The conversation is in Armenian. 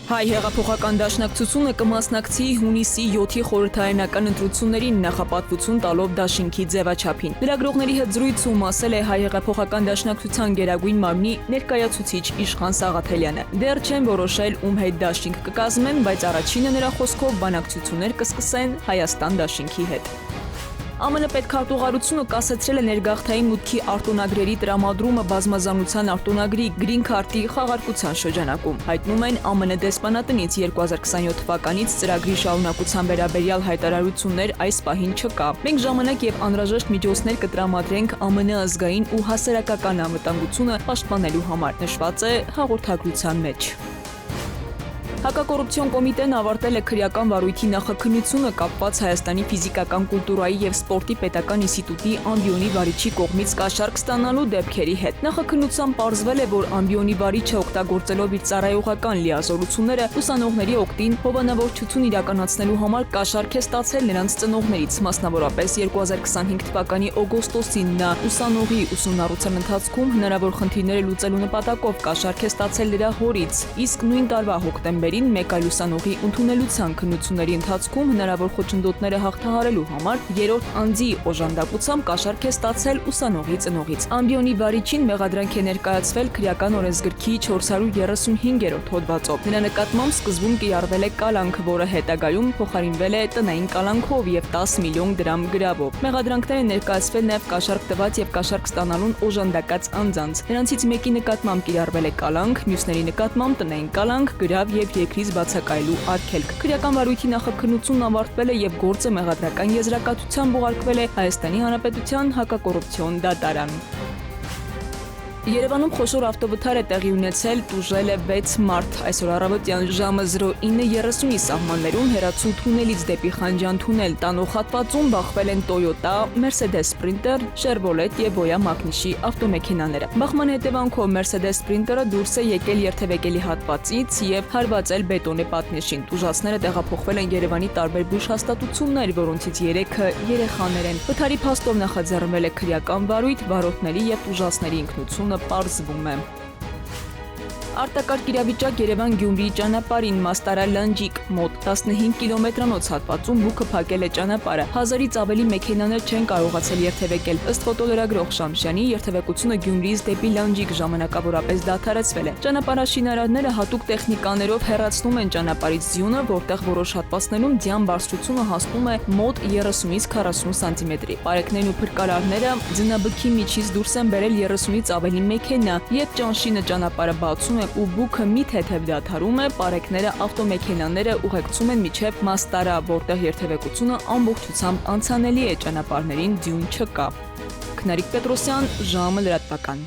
Հայ հեղափոխական դաշնակցությունը կմասնակցի հունիսի 7-ի խորհրդարանական ընտրություններին նախապատվություն տալով դաշինքի ձևաչափին։ Լրագրողների հետ զրույցում ասել է Հայ հեղափոխական դաշնակցության գերագույն մարմնի ներկայացուցիչ Իշխան Սաղաթելյանը։ Դեռ չեն որոշել ում հետ դաշինք կկազմեն, բայց առաջինը նրա խոսքով բանակցություններ կսկսեն Հայաստան դաշինքի հետ։ ԱՄՆ պետքարտուղարությունը կասեցրել է ներգաղթային մուտքի արտոնագրերի տրամադրումը բազմազանության արտոնագրի Green Card-ի խաղարկության շրջանակում։ Հայտնում են ԱՄՆ դեսպանատնից 2027 թվականից ծրագրի շարունակության վերաբերյալ հայտարարություններ այս պահին չկա։ Մենք ժամանակ եւ անհրաժեշտ միջոցներ կտրամադրենք ԱՄՆ ազգային ու հասարակական անվտանգությունը պաշտպանելու համար, նշված է հաղորդագրության մեջ։ Հակակոռուպցիոն կոմիտեն ավարտել է քրեական վարույթի նախաքննությունը կապված Հայաստանի ֆիզիկական կուլտուրայի եւ սպորտի պետական ինստիտուտի ամբիոնի վարիչի կողմից կաշառք ստանալու դեպքերի հետ։ Նախաքննությամբ պարզվել է, որ ամբիոնի վարիչը օգտագործելով իր ծառայողական լիազորությունները ուսանողների օգտին հովանավորչություն իրականացնելու համար կաշառք է ստացել նրանց ծնողներից, մասնավորապես 2025 թվականի օգոստոսին նա ուսանողի ուսումնառության ընթացքում հնարավոր խնդիրները լուծելու նպատակով կաշառք է ստացել նրա հորից, իսկ նույն տարվա հոկտեմբերին մեկ այլ ուսանողի ընդունելության քննությունների ընթացքում հնարավոր խոչընդոտները հաղթահարելու համար երրորդ անձի օժանդակությամբ կաշառք է ստացել ուսանողի ծնողից։ Ամբիոնի վարիչին մեղադրանք է ներկայացվել քրեական օրենսգրքի 435-րդ հոդվածով։ Նրա նկատմամբ սկզբում կիրառվել է կալանք, որը հետագայում փոխարինվել է տնային կալանքով եւ 10 միլիոն դրամ գրավով։ Մեղադրանքներ են ներկայացվել նաեւ կաշառք տված եւ կաշառք ստանալուն օժանդակած անձանց։ Նրանցից մեկի նկատմամբ կիրառվել է կալանք, մյուսների նկատմամբ տնային կալանք, գրավ եւ երկրից բացակայելու արգելք։ Քրեական վարույթի նախաքննությունն ավարտվել է եւ գործը մեղադրական եզրակացությամբ ուղարկվել է Հայաստանի Հանրապետության հակակոռուպցիոն դատարան։ Երևանում խոշոր ավտովթար է տեղի ունեցել, տուժել է 6 մարդ։ Այսօր առավոտյան ժամը 09:30-ի սահմաններում հեռացու թունելից դեպի Խանջան թունել տանող հատվածում բախվել են Toyota, Mercedes Sprinter, Chevrolet եւ Voya Magnishi ավտոմեքենաները։ Բախման հետևանքով Mercedes Sprinter-ը դուրս է եկել երթևեկելի հատվածից եւ հարվածել բետոնե պատնեշին։ Տուժածները տեղափոխվել են Երևանի տարբեր բուժհաստատություններ, որոնցից 3-ը երեխաներ են։ Վթարի փաստով նախաձեռնվել է քրեական վարույթ, վարորդների եւ տուժածների ինքնությունը պարզվում է։ Արտակարգ իրավիճակ Երևան-Գյումրի ճանապարհին Մաստարա-Լանջիկ մոտ 15 կիլոմետրանոց հատվածում բուքը փակել է ճանապարհը։ 1000-ից ավելի մեքենաներ չեն կարողացել երթևեկել։ Ըստ ֆոտոլրագրող Շամշյանի, երթևեկությունը Գյումրիից դեպի Լանջիկ ժամանակավորապես դադարեցվել է։ Ճանապարհաշինարարները հատուկ տեխնիկաներով հեռացնում են ճանապարհից ձյունը, որտեղ որոշ հատվածներում ձյան բարձրությունը հասնում է մոտ 30-ից 40 սանտիմետրի։ Պարեկներն ու փրկարարները ձնաբքի միջից դուրս են բերել 30-ից ավելի մեքենա, եւ ճանշինը ճանապարհը բացում է ու բուքը մի թեթև դադարում է, պարեկները ավտոմեքենաները ուղեկցում են մինչև Մաստարա, որտեղ երթևեկությունը ամբողջությամբ անցանելի է, ճանապարհներին ձյուն չկա։ Քնարիկ Պետրոսյան, ժամը լրատվական։